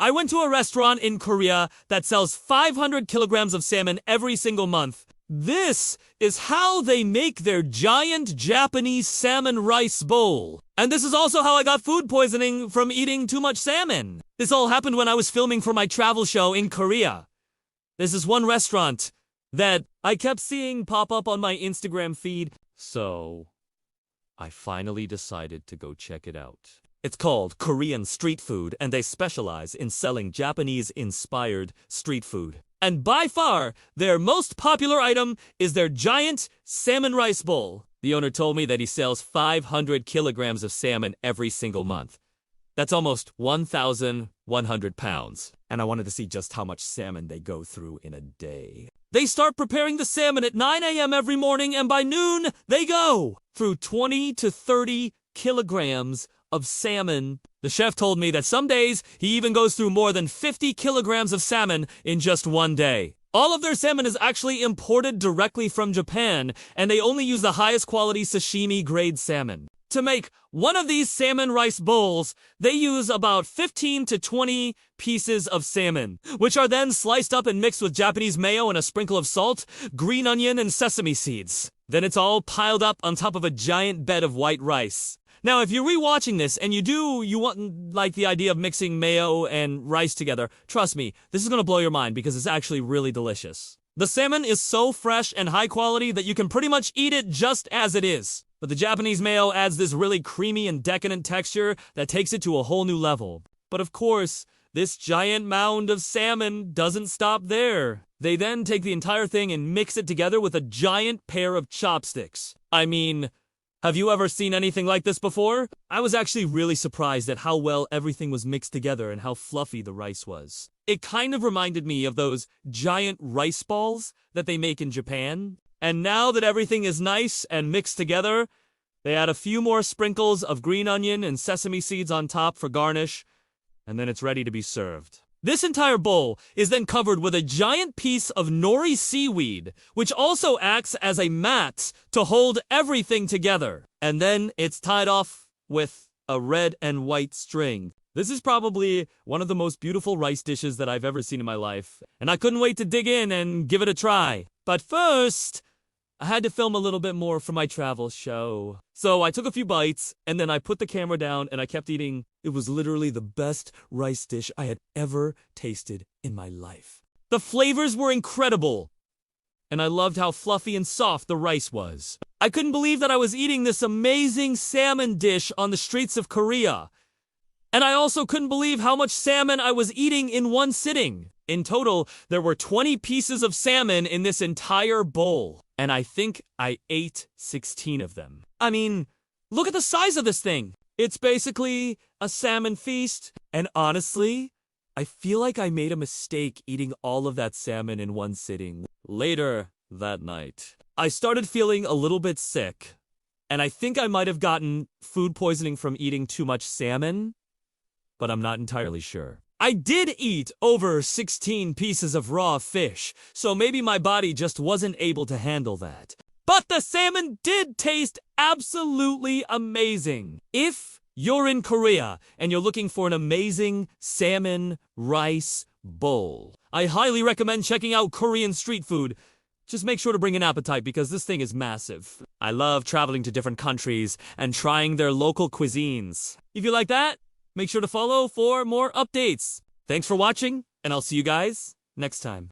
I went to a restaurant in Korea that sells 500 kilograms of salmon every single month. This is how they make their giant Japanese salmon rice bowl. And this is also how I got food poisoning from eating too much salmon. This all happened when I was filming for my travel show in Korea. This is one restaurant that I kept seeing pop up on my Instagram feed, so I finally decided to go check it out. It's called Korean Street Food, and they specialize in selling Japanese-inspired street food. And by far, their most popular item is their giant salmon rice bowl. The owner told me that he sells 500 kilograms of salmon every single month. That's almost 1,100 pounds. And I wanted to see just how much salmon they go through in a day. They start preparing the salmon at 9 a.m. every morning, and by noon, they go through 20 to 30 kilograms of salmon. The chef told me that some days he even goes through more than 50 kilograms of salmon in just one day. All of their salmon is actually imported directly from Japan, and they only use the highest quality sashimi grade salmon. To make one of these salmon rice bowls, they use about 15 to 20 pieces of salmon, which are then sliced up and mixed with Japanese mayo and a sprinkle of salt, green onion, and sesame seeds. Then it's all piled up on top of a giant bed of white rice. Now, if you're rewatching this and you want like the idea of mixing mayo and rice together, trust me, this is gonna blow your mind because it's actually really delicious. The salmon is so fresh and high quality that you can pretty much eat it just as it is. But the Japanese mayo adds this really creamy and decadent texture that takes it to a whole new level. But of course, this giant mound of salmon doesn't stop there. They then take the entire thing and mix it together with a giant pair of chopsticks. I mean, have you ever seen anything like this before? I was actually really surprised at how well everything was mixed together and how fluffy the rice was. It kind of reminded me of those giant rice balls that they make in Japan. And now that everything is nice and mixed together, they add a few more sprinkles of green onion and sesame seeds on top for garnish, and then it's ready to be served. This entire bowl is then covered with a giant piece of nori seaweed, which also acts as a mat to hold everything together. And then it's tied off with a red and white string. This is probably one of the most beautiful rice dishes that I've ever seen in my life, and I couldn't wait to dig in and give it a try. But first, I had to film a little bit more for my travel show. So I took a few bites, and then I put the camera down, and I kept eating. It was literally the best rice dish I had ever tasted in my life. The flavors were incredible, and I loved how fluffy and soft the rice was. I couldn't believe that I was eating this amazing salmon dish on the streets of Korea. And I also couldn't believe how much salmon I was eating in one sitting. In total, there were 20 pieces of salmon in this entire bowl. And I think I ate 16 of them. I mean, look at the size of this thing. It's basically a salmon feast. And honestly, I feel like I made a mistake eating all of that salmon in one sitting. Later that night, I started feeling a little bit sick. And I think I might have gotten food poisoning from eating too much salmon, but I'm not entirely sure. I did eat over 16 pieces of raw fish, so maybe my body just wasn't able to handle that. But the salmon did taste absolutely amazing. If you're in Korea and you're looking for an amazing salmon rice bowl, I highly recommend checking out Korean street food. Just make sure to bring an appetite because this thing is massive. I love traveling to different countries and trying their local cuisines. If you like that, make sure to follow for more updates. Thanks for watching, and I'll see you guys next time.